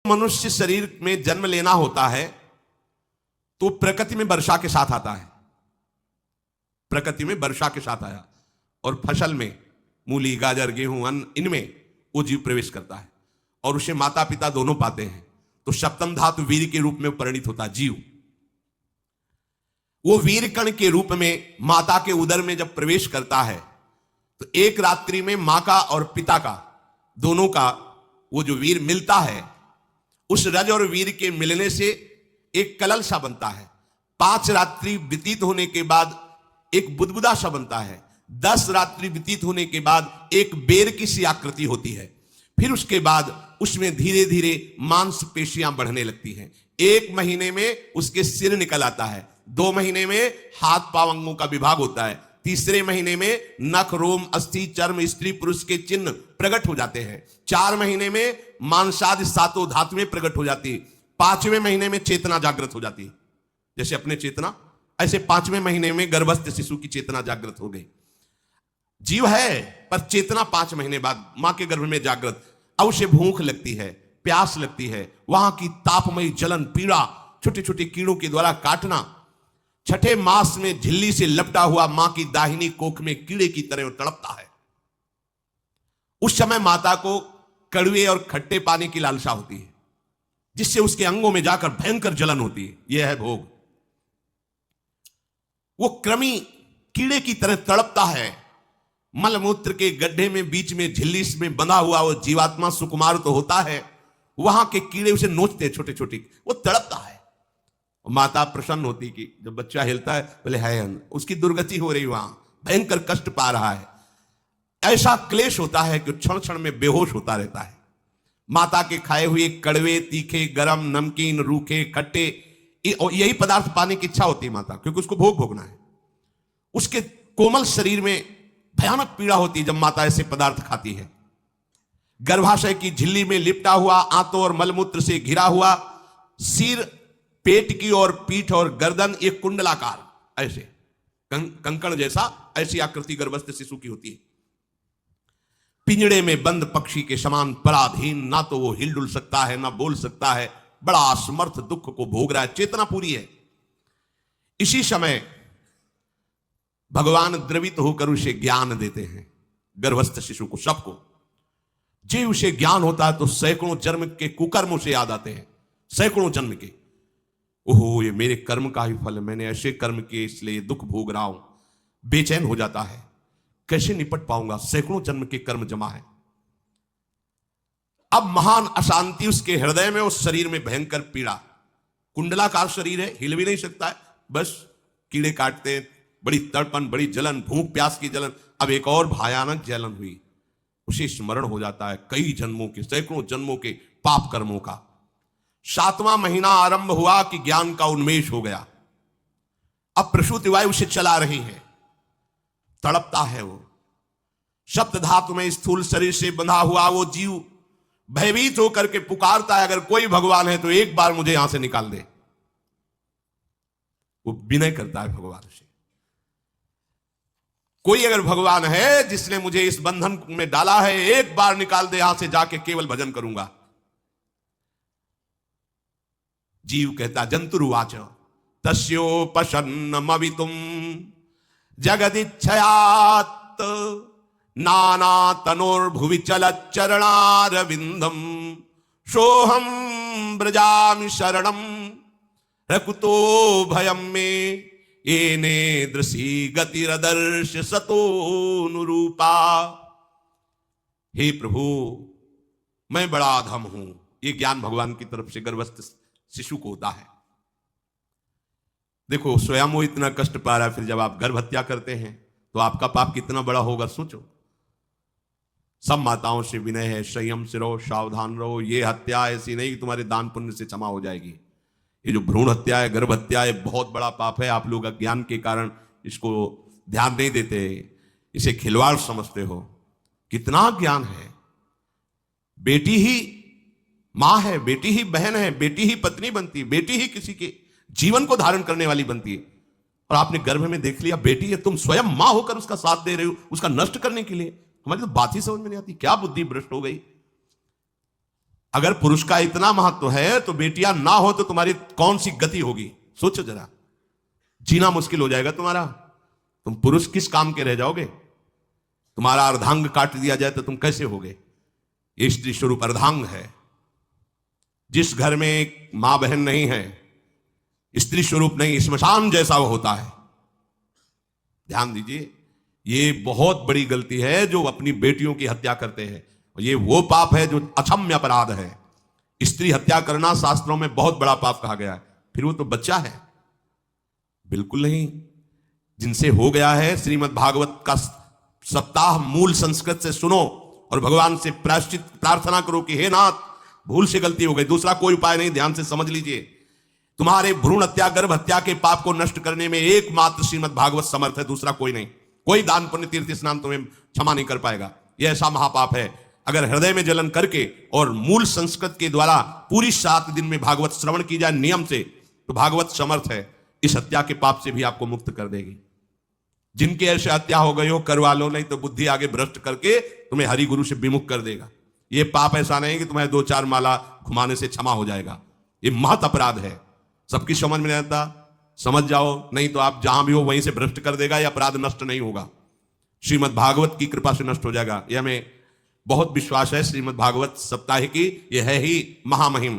मनुष्य शरीर में जन्म लेना होता है तो प्रकृति में वर्षा के साथ आता है, प्रकृति में वर्षा के साथ आया, और फसल में मूली, गाजर, गेहूं, अन्न, इनमें वो जीव प्रवेश करता है और उसे माता पिता दोनों पाते हैं। तो सप्तम धातु वीर के रूप में परिणित होता है जीव। वो वीर कण के रूप में माता के उदर में जब प्रवेश करता है तो एक रात्रि में मां का और पिता का, दोनों का वो जो वीर मिलता है, उस रज और वीर के मिलने से एक कलल सा बनता है। 5 रात्रि व्यतीत होने के बाद एक बुदबुदा सा बनता है। 10 रात्रि व्यतीत होने के बाद एक बेर की सी आकृति होती है। फिर उसके बाद उसमें धीरे धीरे मांसपेशियां बढ़ने लगती हैं। 1 महीने में उसके सिर निकल आता है, 2 महीने में हाथ पांव अंगों का विभाग होता है, तीसरे महीने में नख, रोम, अस्थि, चर्म, स्त्री पुरुष के चिन्ह प्रकट हो जाते हैं, 4 महीने में मांसादि 7 धातुएं प्रकट हो जाती है, 5वें महीने में चेतना जागृत हो जाती है। जैसे अपने चेतना, ऐसे 5वें महीने में गर्भस्थ शिशु की चेतना जागृत हो गई। जीव है पर चेतना 5 महीने बाद मां के गर्भ में जागृत। अब उसे भूख लगती है, प्यास लगती है, वहां की तापमयी जलन, पीड़ा, छोटे छोटे कीड़ों के द्वारा काटना, 6ठे मास में झिल्ली से लपटा हुआ मां की दाहिनी कोख में कीड़े की तरह तड़पता है। उस समय माता को कड़वे और खट्टे पानी की लालसा होती है, जिससे उसके अंगों में जाकर भयंकर जलन होती है। यह है भोग। वो कृमि कीड़े की तरह तड़पता है। मलमूत्र के गड्ढे में बीच में झिल्ली में बंधा हुआ वो जीवात्मा सुकुमार तो होता है, वहां के कीड़े उसे नोचते हैं छोटे छोटे, वो तड़पता है। माता प्रसन्न होती कि जब बच्चा हिलता है, बोले है उसकी दुर्गति हो रही, वहां भयंकर कष्ट पा रहा है। ऐसा क्लेश होता है कि क्षण क्षण में बेहोश होता रहता है। माता के खाए हुए कड़वे, तीखे, गरम, नमकीन, रूखे, खट्टे, यही पदार्थ पाने की इच्छा होती है माता, क्योंकि उसको भोग भोगना है। उसके कोमल शरीर में भयानक पीड़ा होती है जब माता ऐसे पदार्थ खाती है। गर्भाशय की झिल्ली में लिपटा हुआ, आंतों और मलमूत्र से घिरा हुआ सिर, पेट की और पीठ और गर्दन एक कुंडलाकार, ऐसे कंकड़ जैसा, ऐसी आकृति गर्भस्थ शिशु की होती है। पिंजड़े में बंद पक्षी के समान पराधीन, ना तो वो हिल डुल सकता है, ना बोल सकता है, बड़ा असमर्थ दुख को भोग रहा है। चेतना पूरी है। इसी समय भगवान द्रवित होकर उसे ज्ञान देते हैं, गर्भस्थ शिशु को, सबको। जी उसे ज्ञान होता है तो सैकड़ों जन्म के कुकर्म उसे याद आते हैं, सैकड़ों जन्म के। ओहो, ये मेरे कर्म का ही फल है, मैंने ऐसे कर्म किए इसलिए दुख भोग रहा हूं। बेचैन हो जाता है, कैसे निपट पाऊंगा, सैकड़ों जन्म के कर्म जमा है। अब महान अशांति उसके हृदय में, उस शरीर में भयंकर पीड़ा। कुंडलाकार शरीर है, हिल भी नहीं सकता है, बस कीड़े काटते हैं, बड़ी तड़पन, बड़ी जलन, भूख प्यास की जलन। अब एक और भयानक जलन हुई, उसे स्मरण हो जाता है कई जन्मों के, सैकड़ों जन्मों के पाप कर्मों का। 7वां महीना आरंभ हुआ कि ज्ञान का उन्मेष हो गया। अब प्रसूति वायु उसे चला रही है, तड़पता है वो। सप्त धातु में स्थूल शरीर से बंधा हुआ वो जीव भयभीत होकर के पुकारता है, अगर कोई भगवान है तो एक बार मुझे यहां से निकाल दे। वो विनय करता है भगवान से, कोई अगर भगवान है जिसने मुझे इस बंधन में डाला है, एक बार निकाल दे, यहां से जाके केवल भजन करूंगा। जीव कहता, जंतुरुवाच तस्योपशन्नमवितुम जगदिच्छयात नाना तनोर्भुवि चलच्चरणारविंदम सोहम ब्रजामि शरणम रकुतो भयम में येने दृशी गतिरदर्श सतोनुरूपा। हे प्रभु, मैं बड़ा अधम हूं। ये ज्ञान भगवान की तरफ से गर्भस्थ शिशु को होता है। देखो, स्वयं वो इतना कष्ट पा रहा है, फिर जब आप गर्भ हत्या करते हैं तो आपका पाप कितना बड़ा होगा, सोचो। सब माताओं से विनय है, संयम से रहो, सावधान रहो। ये हत्या ऐसी नहीं कि तुम्हारे दान पुण्य से क्षमा हो जाएगी। ये जो भ्रूण हत्या है, गर्भ हत्या है, बहुत बड़ा पाप है। आप लोग अज्ञान के कारण इसको ध्यान नहीं देते, इसे खिलवाड़ समझते हो। कितना ज्ञान है। बेटी ही मां है, बेटी ही बहन है, बेटी ही पत्नी बनती है, बेटी ही किसी के जीवन को धारण करने वाली बनती है। और आपने गर्भ में देख लिया बेटी है, तुम स्वयं मां होकर उसका साथ दे रहे हो, उसका नष्ट करने के लिए। हमारी तो बात ही समझ में नहीं आती, क्या बुद्धि भ्रष्ट हो गई। अगर पुरुष का इतना महत्व है तो बेटियां ना हो तो तुम्हारी कौन सी गति होगी? सोचो जरा, जीना मुश्किल हो जाएगा तुम्हारा। तुम पुरुष किस काम के रह जाओगे? तुम्हारा अर्धांग काट दिया जाए तो तुम कैसे होगे? ये स्त्री स्वरूप अर्धांग है। जिस घर में एक मां बहन नहीं है, स्त्री स्वरूप नहीं, स्मशान जैसा वो होता है। ध्यान दीजिए, ये बहुत बड़ी गलती है जो अपनी बेटियों की हत्या करते हैं। ये वो पाप है जो अक्षम्य अपराध है। स्त्री हत्या करना शास्त्रों में बहुत बड़ा पाप कहा गया है। फिर वो तो बच्चा है, बिल्कुल नहीं। जिनसे हो गया है, श्रीमद् भागवत का सप्ताह मूल संस्कृत से सुनो और भगवान से प्रायश्चित प्रार्थना करो कि हे नाथ, भूल से गलती हो गई, दूसरा कोई उपाय नहीं। ध्यान से समझ लीजिए, तुम्हारे भ्रूण हत्या, गर्भ हत्या के पाप को नष्ट करने में एकमात्र श्रीमद् भागवत समर्थ है, दूसरा कोई नहीं। कोई दान पुण्य तीर्थ स्नान तुम्हें क्षमा नहीं कर पाएगा। यह ऐसा महापाप है। अगर हृदय में जलन करके और मूल संस्कृत के द्वारा पूरी 7 दिन में भागवत श्रवण की जाए नियम से, तो भागवत समर्थ है, इस हत्या के पाप से भी आपको मुक्त कर देगी। जिनके ऐसे हत्या हो गई हो करवा लो, नहीं तो बुद्धि आगे भ्रष्ट करके तुम्हें हरि गुरु से विमुख कर देगा। यह पाप ऐसा नहीं कि तुम्हें 2-4 माला घुमाने से क्षमा हो जाएगा। यह महत अपराध है। सबकी समझ में नहीं आता, समझ जाओ, नहीं तो आप जहां भी हो वहीं से भ्रष्ट कर देगा। यह अपराध नष्ट नहीं होगा, श्रीमद् भागवत की कृपा से नष्ट हो जाएगा। यह हमें बहुत विश्वास है। श्रीमद् भागवत सप्ताह की यह है ही महामहिम।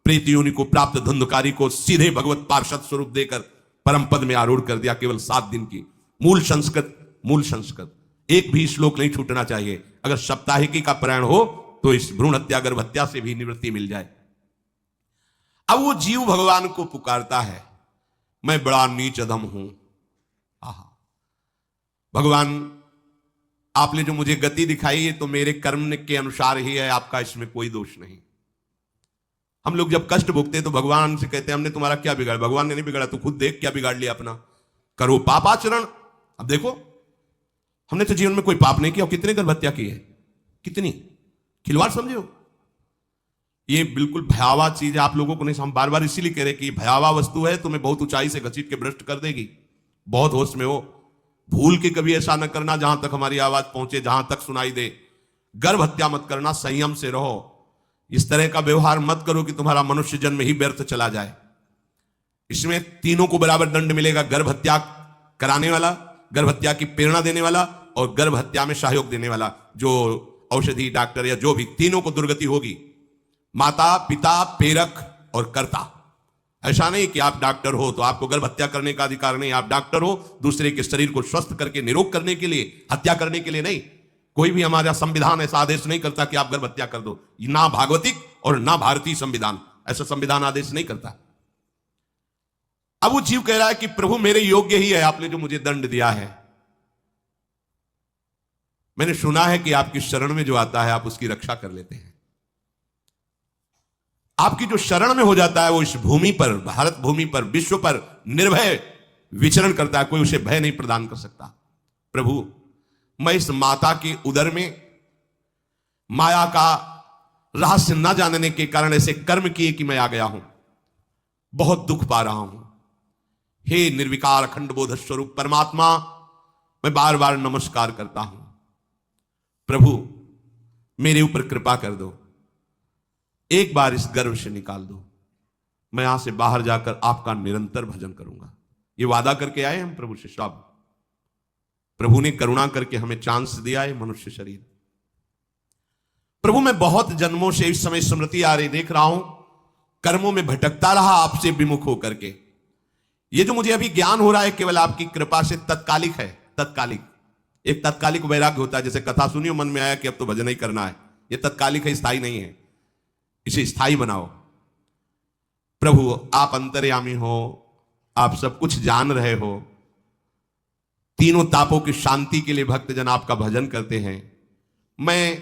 प्रेत योनि को प्राप्त धुंधकारी को सीधे भगवत पार्षद स्वरूप देकर परम पद में आरूढ़ कर दिया। केवल 7 दिन की मूल संस्कृत एक भी श्लोक नहीं छूटना चाहिए। अगर सप्ताहिकी का पारायण हो तो इस भ्रूण हत्या, गर्भ हत्या से भी निवृत्ति मिल जाए। अब वो जीव भगवान को पुकारता है, मैं बड़ा नीच अधम हूं। आहा, भगवान आपने जो मुझे गति दिखाई है तो मेरे कर्म के अनुसार ही है, आपका इसमें कोई दोष नहीं। हम लोग जब कष्ट भुगते तो भगवान से कहते हैं हमने तुम्हारा क्या बिगाड़ा? भगवान ने नहीं बिगाड़ा, तू खुद देख क्या बिगाड़ लिया अपना। करो पाप आचरण। अब देखो, हमने तो जीवन में कोई पाप नहीं किया, कितने गर्भ हत्या की है, कितनी खिलवाड़ समझे हो। ये बिल्कुल भयावह चीज है। आप लोगों को नहीं, हम बार बार इसीलिए कह रहे कि भयावह वस्तु है, तुम्हें बहुत ऊंचाई से घसीट के भ्रष्ट कर देगी। बहुत होश में हो, भूल के कभी ऐसा न करना जहां तक हमारी आवाज पहुंचे, जहां तक सुनाई दे। गर्भ हत्या मत करना, संयम से रहो। इस तरह का व्यवहार मत करो कि तुम्हारा मनुष्य जन्म ही व्यर्थ चला जाए। इसमें तीनों को बराबर दंड मिलेगा, गर्भ हत्या कराने वाला, गर्भ हत्या की प्रेरणा देने वाला और गर्भ हत्या में सहयोग देने वाला। जो औषधि डॉक्टर या जो भी, तीनों को दुर्गति होगी। माता, पिता, प्रेरक और कर्ता। ऐसा नहीं कि आप डॉक्टर हो तो आपको गर्भ हत्या करने का अधिकार नहीं। आप डॉक्टर हो दूसरे के शरीर को स्वस्थ करके निरोग करने के लिए, हत्या करने के लिए नहीं। कोई भी हमारा संविधान ऐसा आदेश नहीं करता कि आप गर्भ हत्या कर दो। ना भागवतिक और ना भारतीय संविधान ऐसा संविधान आदेश नहीं करता। अब वो जीव कह रहा है कि प्रभु मेरे योग्य ही है आपने जो मुझे दंड दिया है। मैंने सुना है कि आपकी शरण में जो आता है आप उसकी रक्षा कर लेते हैं। आपकी जो शरण में हो जाता है वो इस भूमि पर, भारत भूमि पर, विश्व पर निर्भय विचरण करता है। कोई उसे भय नहीं प्रदान कर सकता। प्रभु, मैं इस माता के उदर में माया का रहस्य न जानने के कारण ऐसे कर्म किए कि मैं आ गया हूं, बहुत दुख पा रहा हूं। हे निर्विकार अखंड बोध स्वरूप परमात्मा, मैं बार बार नमस्कार करता हूं। प्रभु मेरे ऊपर कृपा कर दो, एक बार इस गर्भ से निकाल दो। मैं यहां से बाहर जाकर आपका निरंतर भजन करूंगा। ये वादा करके आए हम प्रभु से। सब प्रभु ने करुणा करके हमें चांस दिया है मनुष्य शरीर। प्रभु मैं बहुत जन्मों से इस समय स्मृति आ रही देख रहा हूं, कर्मों में भटकता रहा आपसे विमुख होकर के। ये जो मुझे अभी ज्ञान हो रहा है केवल आपकी कृपा से तत्कालिक है। तत्कालिक, एक तत्कालिक वैराग्य होता है। जैसे कथा सुनियो, मन में आया कि अब तो भजन ही करना है। ये तत्कालिक है, स्थायी नहीं है। इसे स्थायी बनाओ। प्रभु आप अंतर्यामी हो, आप सब कुछ जान रहे हो। तीनों तापों की शांति के लिए भक्तजन आपका भजन करते हैं। मैं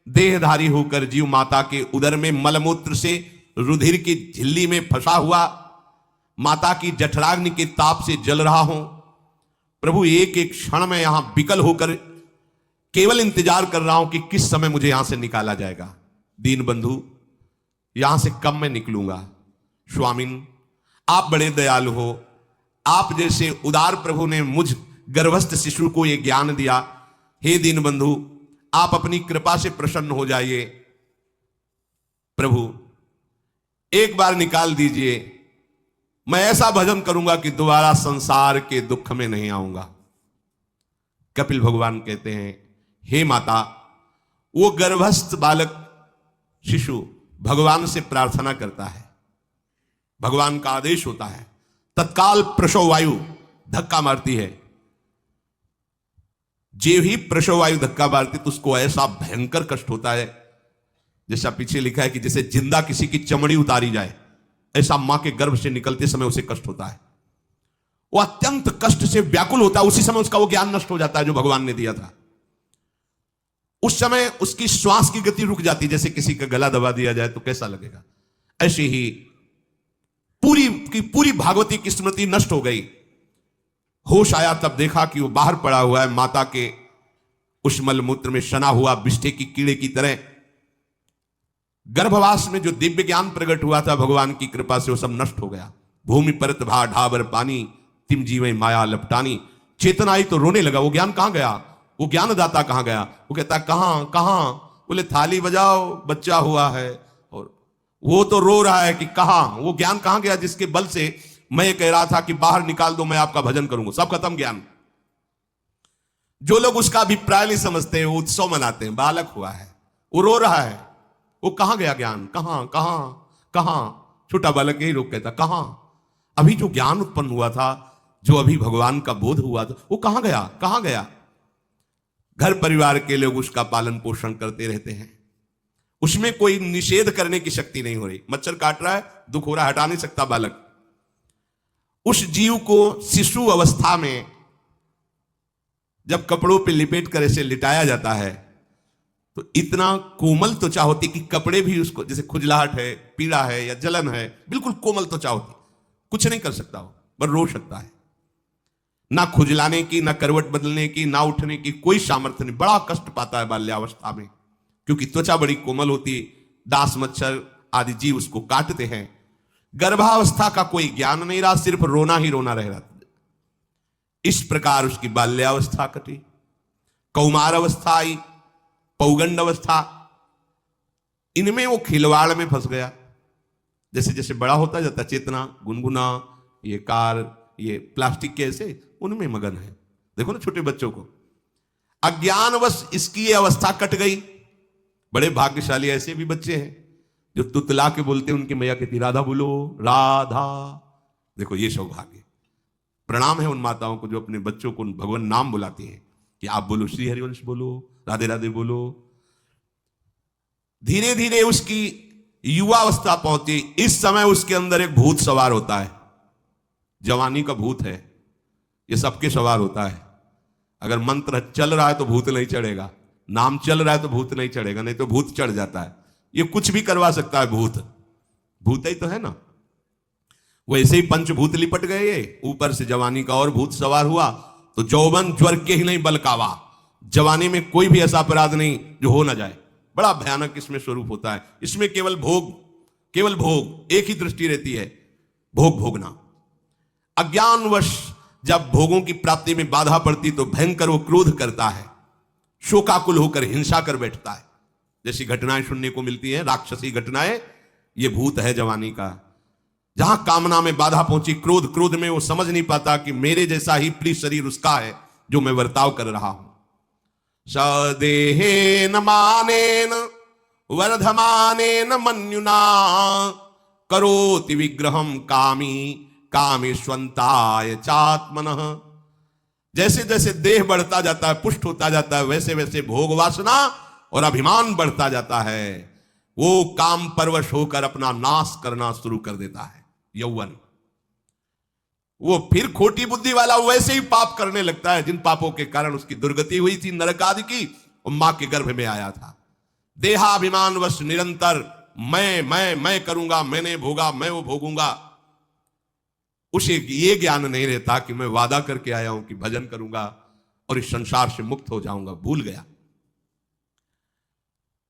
देहधारी होकर जीव माता के उदर में मलमूत्र से रुधिर की झिल्ली में फंसा हुआ माता की जठराग्नि के ताप से जल रहा हूं। प्रभु एक एक क्षण में यहां विकल होकर केवल इंतजार कर रहा हूं कि किस समय मुझे यहां से निकाला जाएगा। दीन बंधु, यहां से कब मैं निकलूंगा। स्वामिन आप बड़े दयालु हो। आप जैसे उदार प्रभु ने मुझ गर्भस्थ शिशु को यह ज्ञान दिया। हे दीन बंधु, आप अपनी कृपा से प्रसन्न हो जाइए। प्रभु एक बार निकाल दीजिए, मैं ऐसा भजन करूंगा कि दोबारा संसार के दुख में नहीं आऊंगा। कपिल भगवान कहते हैं, हे माता, वो गर्भस्थ बालक शिशु भगवान से प्रार्थना करता है, भगवान का आदेश होता है, तत्काल प्रसव वायु धक्का मारती है। जे ही प्रसव वायु धक्का मारती तो उसको ऐसा भयंकर कष्ट होता है, जैसा पीछे लिखा है कि जैसे जिंदा किसी की चमड़ी उतारी जाए, ऐसा मां के गर्भ से निकलते समय उसे कष्ट होता है। वो अत्यंत कष्ट से व्याकुल होता है। उसी समय उसका वो ज्ञान नष्ट हो जाता है जो भगवान ने दिया था। उस समय उसकी श्वास की गति रुक जाती है, जैसे किसी का गला दबा दिया जाए तो कैसा लगेगा। ऐसे ही पूरी की पूरी भागवती की स्मृति नष्ट हो गई। होश आया तब देखा कि वो बाहर पड़ा हुआ है, माता के उस मलमूत्र में सना हुआ बिष्ठे की कीड़े की तरह। गर्भवास में जो दिव्य ज्ञान प्रकट हुआ था भगवान की कृपा से, वो सब नष्ट हो गया। भूमि परत भा ढाबर पानी, तिम जीवे माया लपटानी। चेतना आई तो रोने लगा, वो ज्ञान कहां गया, वो ज्ञानदाता कहां गया। वो कहता कहां कहां, बोले थाली बजाओ, बच्चा हुआ है। और वो तो रो रहा है कि कहां, वो ज्ञान कहां गया जिसके बल से मैं कह रहा था कि बाहर निकाल दो, मैं आपका भजन करूंगा। सब खत्म ज्ञान। जो लोग उसका अभिप्राय नहीं समझते, वो उत्सव मनाते हैं, बालक हुआ है, वो रो रहा है, वो कहां गया ज्ञान, कहां कहां कहां। छोटा बालक यही लोग कहता कहां, अभी जो ज्ञान उत्पन्न हुआ था, जो अभी भगवान का बोध हुआ था, वो कहां गया, कहां गया। घर परिवार के लोग उसका पालन पोषण करते रहते हैं, उसमें कोई निषेध करने की शक्ति नहीं हो रही। मच्छर काट रहा है, दुख हो रहा है, हटा नहीं सकता बालक। उस जीव को शिशु अवस्था में जब कपड़ों पे लिपेट कर ऐसे लिटाया जाता है तो इतना कोमल त्वचा होती कि कपड़े भी उसको, जैसे खुजलाहट है, पीड़ा है या जलन है, बिल्कुल कोमल त्वचा होती, कुछ नहीं कर सकता वो, पर रो सकता है। ना खुजलाने की, ना करवट बदलने की, ना उठने की कोई सामर्थ्य नहीं। बड़ा कष्ट पाता है बाल्यावस्था में, क्योंकि त्वचा बड़ी कोमल होती है, दास मच्छर आदि जीव उसको काटते हैं। गर्भावस्था का कोई ज्ञान नहीं रहा, सिर्फ रोना ही रोना रह रहा। इस प्रकार उसकी बाल्यावस्था कटी, कौमार अवस्था आई, पौगंड अवस्था, इनमें वो खिलवाड़ में फंस गया। जैसे जैसे बड़ा होता जाता, चेतना, गुनगुना, ये कार, ये प्लास्टिक के ऐसे उनमें मगन है। देखो ना छोटे बच्चों को, अज्ञानवश इसकी ये अवस्था कट गई। बड़े भाग्यशाली ऐसे भी बच्चे हैं जो तुतला के बोलते हैं, उनकी मैया कहती राधा बोलो, राधा। देखो ये सौभाग्य, प्रणाम है उन माताओं को जो अपने बच्चों को भगवान नाम बुलाती हैं कि आप बोलो, श्री हरिवंश बोलो, राधे राधे बोलो। धीरे धीरे उसकी युवा अवस्था पहुंची। इस समय उसके अंदर एक भूत सवार होता है, जवानी का भूत है, ये सबके सवार होता है। अगर मंत्र चल रहा है तो भूत नहीं चढ़ेगा, नाम चल रहा है तो भूत नहीं चढ़ेगा, नहीं तो भूत चढ़ जाता है। ये कुछ भी करवा सकता है भूत, भूत ही तो है ना। वैसे ही पंचभूत लिपट गए, ये ऊपर से जवानी का और भूत सवार हुआ तो जौवन ज्वर के ही नहीं बलकावा। जवानी में कोई भी ऐसा अपराध नहीं जो हो ना जाए। बड़ा भयानक इसमें स्वरूप होता है। इसमें केवल भोग, केवल भोग, एक ही दृष्टि रहती है, भोग भोगना। अज्ञानवश जब भोगों की प्राप्ति में बाधा पड़ती तो भयंकर वो क्रोध करता है, शोकाकुल होकर हिंसा कर बैठता है। जैसी घटनाएं सुनने को मिलती हैं, राक्षसी घटनाएं, ये भूत है जवानी का। जहां कामना में बाधा पहुंची, क्रोध, क्रोध में वो समझ नहीं पाता कि मेरे जैसा ही प्रिय शरीर उसका है जो मैं वर्ताव कर रहा हूं। सदेहेन मानेन वर्धमानेन मन्युना करोति विग्रहम कामी कामेष्वंताय चात्मनः। जैसे जैसे देह बढ़ता जाता है, पुष्ट होता जाता है, वैसे वैसे भोग वासना और अभिमान बढ़ता जाता है। वो काम परवश होकर अपना नाश करना शुरू कर देता है। यौवन, वो फिर खोटी बुद्धि वाला वैसे ही पाप करने लगता है जिन पापों के कारण उसकी दुर्गति हुई थी नरक आदि की, और मां के गर्भ में आया था। देहाभिमान वश निरंतर मैं करूंगा, मैंने भोगा, मैं वो भोगूंगा। उसे ये ज्ञान नहीं रहता कि मैं वादा करके आया हूं कि भजन करूंगा और इस संसार से मुक्त हो जाऊंगा, भूल गया।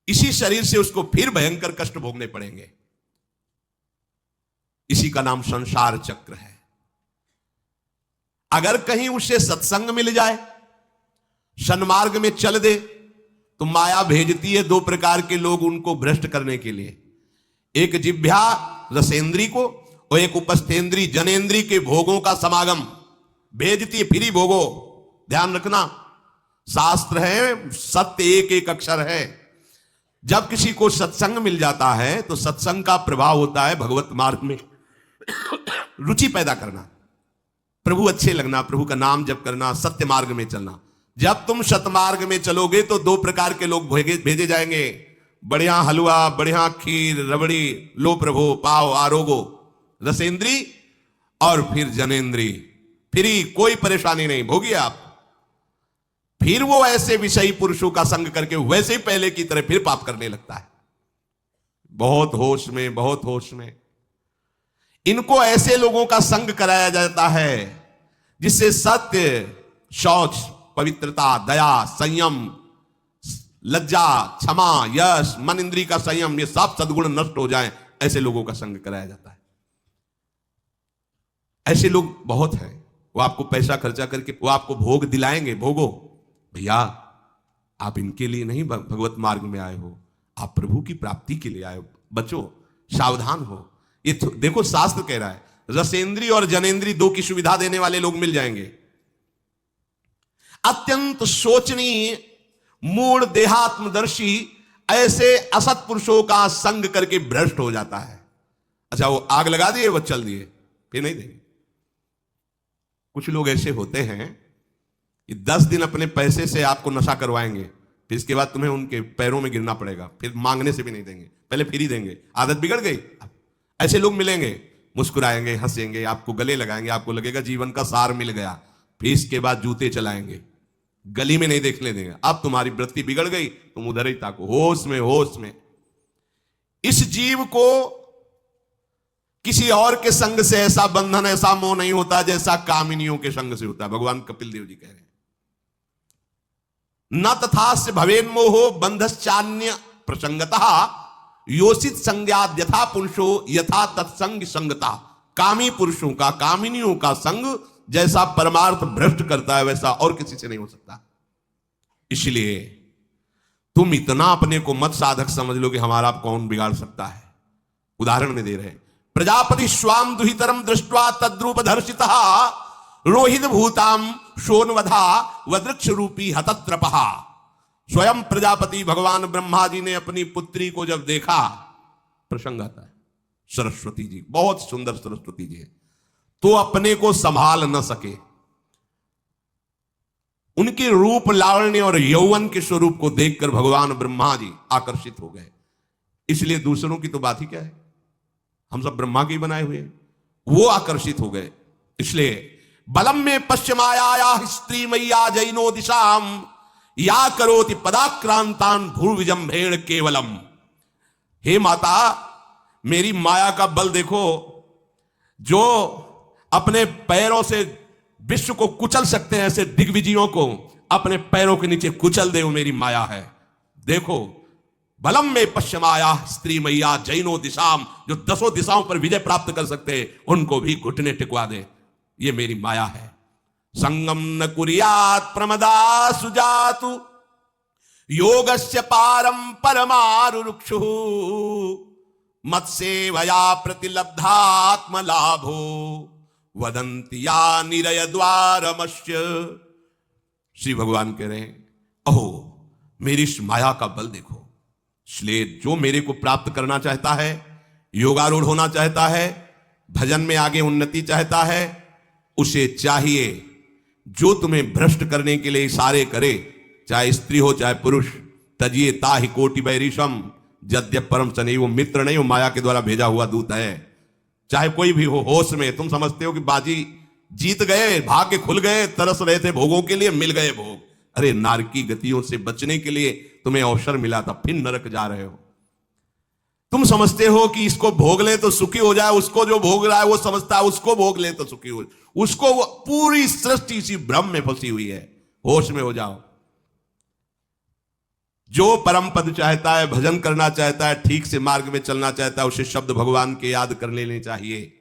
इसी शरीर से उसको फिर भयंकर कष्ट भोगने पड़ेंगे। इसी का नाम संसार चक्र है। अगर कहीं उसे सत्संग मिल जाए, सन्मार्ग में चल दे, तो माया भेजती है दो प्रकार के लोग उनको भ्रष्ट करने के लिए। एक जिह्वा रसेंद्री को और एक उपस्थेंद्री जनेंद्री के भोगों का समागम, भेजती फिरी भोगो। ध्यान रखना, शास्त्र है, सत्य एक एक अक्षर है। जब किसी को सत्संग मिल जाता है तो सत्संग का प्रभाव होता है भगवत मार्ग में रुचि पैदा करना, प्रभु अच्छे लगना, प्रभु का नाम जप करना, सत्य मार्ग में चलना। जब तुम सतमार्ग में चलोगे तो दो प्रकार के लोग भेजे जाएंगे, बढ़िया हलवा, बढ़िया खीर, रबड़ी, लो प्रभु पाओ आरोगो, रसेंद्री और फिर जनेंद्री, फिर कोई परेशानी नहीं, भोगिए आप। फिर वो ऐसे विषयी पुरुषों का संग करके वैसे ही पहले की तरह फिर पाप करने लगता है। बहुत होश में, बहुत होश में। इनको ऐसे लोगों का संग कराया जाता है जिससे सत्य, शौच, पवित्रता, दया, संयम, लज्जा, क्षमा, यश, मन इंद्री का संयम, ये सब सद्गुण नष्ट हो जाएं, ऐसे लोगों का संग कराया जाता है। ऐसे लोग बहुत हैं, वो आपको पैसा खर्चा करके वो आपको भोग दिलाएंगे, भोगो भैया, आप इनके लिए नहीं भगवत मार्ग में आए हो, आप प्रभु की प्राप्ति के लिए आए हो। बचो, सावधान हो। ये देखो शास्त्र कह रहा है रसेंद्री और जनेंद्री दो की सुविधा देने वाले लोग मिल जाएंगे। अत्यंत सोचनीय, मूढ़, देहात्मदर्शी ऐसे असत पुरुषों का संग करके भ्रष्ट हो जाता है। अच्छा, वो आग लगा दिए, वो चल दिए, फिर नहीं देंगे। कुछ लोग ऐसे होते हैं कि 10 दिन अपने पैसे से आपको नशा करवाएंगे, फिर इसके बाद तुम्हें उनके पैरों में गिरना पड़ेगा, फिर मांगने से भी नहीं देंगे, पहले फ्री देंगे। आदत बिगड़ गई। ऐसे लोग मिलेंगे, मुस्कुराएंगे, हंसेंगे, आपको गले लगाएंगे, आपको लगेगा जीवन का सार मिल गया, फिर इसके बाद जूते चलाएंगे, गली में नहीं देखने देंगे। अब तुम्हारी वृत्ति बिगड़ गई, तुम उधर ही ताको, होश में, होश में। इस जीव को किसी और के संग से ऐसा बंधन, ऐसा मोह नहीं होता जैसा कामिनियों के संग से होता है। भगवान कपिल देव जी कह रहे हैं, न तथास्य भवेन मोहो बंधश्चान्य प्रसंगतः योषित संज्ञात यथा पुरुषो यथा तत्संग संगता। कामी पुरुषों का, कामिनियों का संग जैसा परमार्थ भ्रष्ट करता है वैसा और किसी से नहीं हो सकता। इसलिए तुम इतना अपने को मत साधक समझ लो कि हमारा कौन बिगाड़ सकता है। उदाहरण में दे रहे हैं, प्रजापति स्वाम दुहितरम दृष्ट्वा तद्रूप दर्शितः रोहित भूताम शोनवधा वृक्ष रूपी हतत्रपहा। स्वयं प्रजापति भगवान ब्रह्मा जी ने अपनी पुत्री को जब देखा, प्रसंग आता है, सरस्वती जी, बहुत सुंदर सरस्वती जी है, तो अपने को संभाल न सके। उनके रूप, लावण्य और यौवन के स्वरूप को देखकर भगवान ब्रह्मा जी आकर्षित हो गए। इसलिए दूसरों की तो बात ही क्या है, हम सब ब्रह्मा के ही बनाए हुए हैं, वो आकर्षित हो गए। इसलिए बलम में पश्चिमाया स्त्री मैया जैनो दिशाम या करोति पदाक्रांतान भूर्विजंभेण केवलम। हे माता, मेरी माया का बल देखो, जो अपने पैरों से विश्व को कुचल सकते हैं, ऐसे दिग्विजयों को अपने पैरों के नीचे कुचल दे, वो मेरी माया है। देखो, बलम में पश्चिमाया स्त्री मैया जैनो दिशाम, जो 10 दिशाओं पर विजय प्राप्त कर सकते हैं, उनको भी घुटने टिकवा दे, ये मेरी माया है। संगम न कुर्यात् प्रमदा सुजातु योगस्य पारम परमारुक्षु मत्सेवया प्रतिलब्धात्म लाभो वदंति या निरय द्वारमस्य। श्री भगवान कह रहे हैं, अहो मेरी इस माया का बल देखो। इसलिए जो मेरे को प्राप्त करना चाहता है, योगारूढ़ होना चाहता है, भजन में आगे उन्नति चाहता है, उसे चाहिए जो तुम्हें भ्रष्ट करने के लिए इशारे करे, चाहे स्त्री हो चाहे पुरुष। तजिए ताहि कोटि बैरिशम यद्यप परम सने। वो मित्र नहीं, वो माया के द्वारा भेजा हुआ दूत है। चाहे कोई भी हो, होश में तुम समझते हो कि बाजी जीत गए, भाग्य खुल गए, तरस रहे थे भोगों के लिए, मिल गए भोग। अरे नारकी गतियों से बचने के लिए तुम्हें अवसर मिला था, फिर नरक जा रहे हो। तुम समझते हो कि इसको भोग ले तो सुखी हो जाए, उसको जो भोग रहा है वो समझता है उसको भोग ले तो सुखी हो जाए। उसको पूरी सृष्टि इसी भ्रम में फंसी हुई है। होश में हो जाओ। जो परम पद चाहता है, भजन करना चाहता है, ठीक से मार्ग में चलना चाहता है, उसे शब्द भगवान के याद कर लेने चाहिए।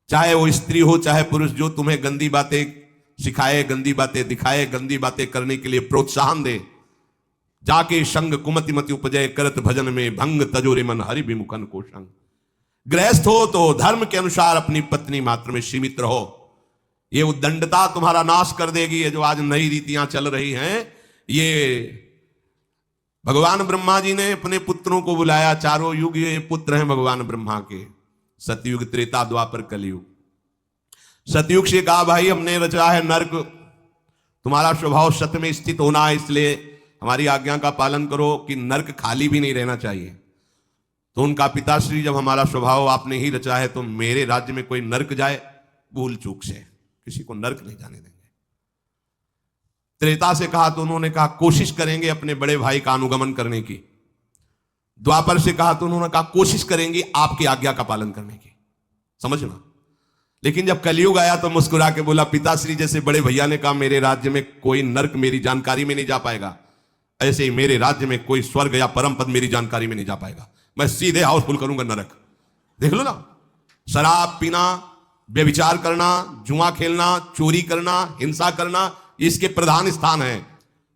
चाहे वो स्त्री हो चाहे पुरुष, जो तुम्हें गंदी बातें सिखाए, गंदी बातें दिखाए, गंदी बातें करने के लिए प्रोत्साहन दे, जाके संग कुमति मति उपजय करत भजन में भंग तजोरे मन हरि विमुखन को संग। गृहस्थ हो तो धर्म के अनुसार अपनी पत्नी मात्र में सीमित रहो। ये उद्दंडता तुम्हारा नाश कर देगी। ये जो आज नई रीतियां चल रही हैं, ये भगवान ब्रह्मा जी ने अपने पुत्रों को बुलाया। चारों युग ये पुत्र हैं भगवान ब्रह्मा के, सतयुग त्रेता द्वापर कलयुग। सतयुग से कहा भाई हमने रचा है नर्क, तुम्हारा स्वभाव सत्य में स्थित होना है, इसलिए हमारी आज्ञा का पालन करो कि नर्क खाली भी नहीं रहना चाहिए। तो उनका पिताश्री जब हमारा स्वभाव आपने ही रचा है तो मेरे राज्य में कोई नर्क जाए भूल चूक से, किसी को नर्क नहीं जाने देंगे। त्रेता से कहा तो उन्होंने कहा कोशिश करेंगे अपने बड़े भाई का अनुगमन करने की। द्वापर से कहा तो उन्होंने कहा कोशिश करेंगे आपकी आज्ञा का पालन करने की। समझना। लेकिन जब कलयुग आया तो मुस्कुरा के बोला, पिताश्री जैसे बड़े भैया ने कहा मेरे राज्य में कोई नर्क मेरी जानकारी में नहीं जा पाएगा, ऐसे ही मेरे राज्य में कोई स्वर्ग या परम पद मेरी जानकारी में नहीं जा पाएगा। मैं सीधे हाउसफुल करूंगा नरक। देख लो ना, शराब पीना, व्यभिचार करना, जुआ खेलना, चोरी करना, हिंसा करना, इसके प्रधान स्थान है।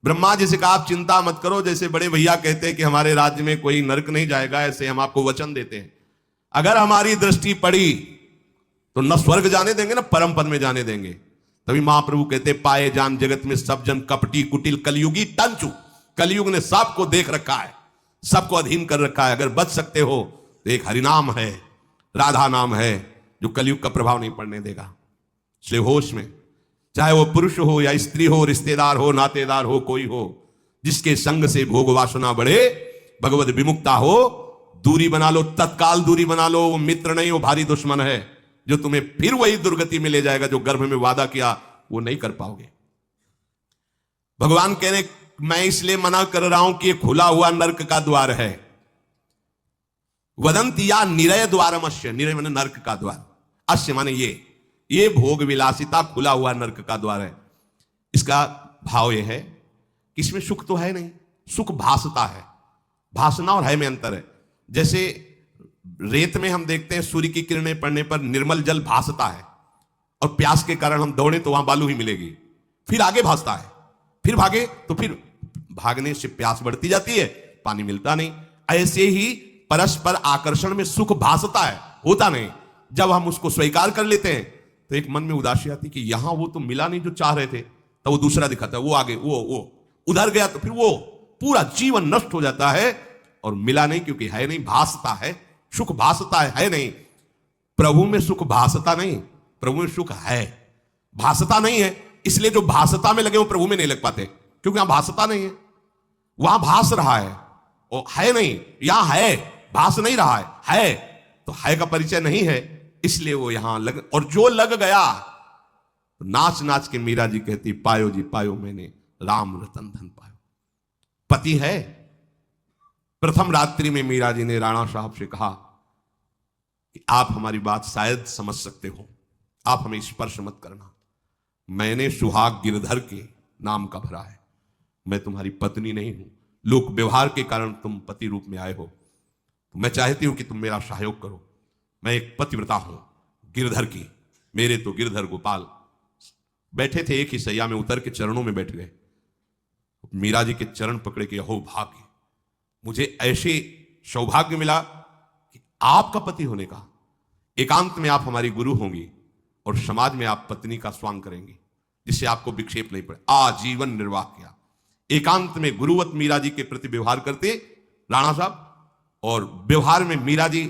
ब्रह्मा जी से कहा आप चिंता मत करो, जैसे बड़े भैया कहते हैं कि हमारे राज्य में कोई नरक नहीं जाएगा, ऐसे हम आपको वचन देते हैं। अगर हमारी दृष्टि पड़ी तो न स्वर्ग जाने देंगे न परम पद में जाने देंगे। तभी महाप्रभु कहते पाए जान जगत में सब जन कपटी कुटिल कलयुगी टंचू। कलयुग ने सबको देख रखा है, सबको अधीन कर रखा है। अगर बच सकते हो तो एक हरिनाम है, राधा नाम है, जो कलयुग का प्रभाव नहीं पड़ने देगा। इसलिए होश में, चाहे वो पुरुष हो या स्त्री हो, रिश्तेदार हो, नातेदार हो, कोई हो, जिसके संग से भोग वासना बढ़े, भगवत विमुक्ता हो, दूरी बना लो, तत्काल दूरी बना लो। वो मित्र नहीं, वो भारी दुश्मन है, जो तुम्हें फिर वही दुर्गति में ले जाएगा जो गर्भ में वादा किया वो नहीं कर पाओगे। भगवान कह रहे मैं इसलिए मना कर रहा हूं कि ये खुला हुआ नर्क का द्वार है। वदंती या निरय द्वारमस्य, निरय माने नर्क का द्वार, अस्य माने ये भोग विलासिता खुला हुआ नर्क का द्वार है। इसका भाव यह है कि इसमें सुख तो है नहीं, सुख भासता है। भासना और है में अंतर है। जैसे रेत में हम देखते हैं सूर्य की किरणें पड़ने पर निर्मल जल भासता है, और प्यास के कारण हम दौड़े तो वहां बालू ही मिलेगी, फिर आगे भासता है, फिर भागे तो फिर भागने से प्यास बढ़ती जाती है, पानी मिलता नहीं। ऐसे ही परस्पर आकर्षण में सुख भासता है, होता नहीं। जब हम उसको स्वीकार कर लेते हैं तो एक मन में उदासी आती कि यहां वो तो मिला नहीं जो चाह रहे थे, तो वो दूसरा दिखाता है, वो आगे वो उधर गया, तो फिर वो पूरा जीवन नष्ट हो जाता है। और मिला नहीं क्योंकि है नहीं, भासता है, सुख भासता है नहीं। प्रभु में सुख भासता नहीं, प्रभु में सुख है, भासता नहीं है। इसलिए जो भासता में लगे वो प्रभु में नहीं लग पाते, क्योंकि यहां भासता नहीं है, वहां भास रहा है, वो है नहीं। यहां है, भास नहीं रहा है तो है का परिचय नहीं है, इसलिए वो यहां लग। और जो लग गया तो नाच नाच के मीरा जी कहती पायो जी पायो मैंने राम रतन धन पायो। पति है। प्रथम रात्रि में मीरा जी ने राणा साहब से कहा कि आप हमारी बात शायद समझ सकते हो, आप हमें स्पर्श मत करना, मैंने सुहाग गिरधर के नाम का भरा है, मैं तुम्हारी पत्नी नहीं हूं। लोक व्यवहार के कारण तुम पति रूप में आए हो, तो मैं चाहती हूं कि तुम मेरा सहयोग करो। मैं एक पतिव्रता हूं गिरधर की, मेरे तो गिरधर गोपाल बैठे थे एक ही सैया में, उतर के चरणों में बैठ गए। मीरा जी के चरण पकड़े के अहो भाग्य, मुझे ऐसे सौभाग्य मिला कि आपका पति होने का, एकांत में आप हमारी गुरु होंगी और समाज में आप पत्नी का स्वांग करेंगी, जिससे आपको विक्षेप नहीं पड़े। आजीवन निर्वाह किया, एकांत में गुरुवत मीरा जी के प्रति व्यवहार करते राणा साहब, और व्यवहार में मीरा जी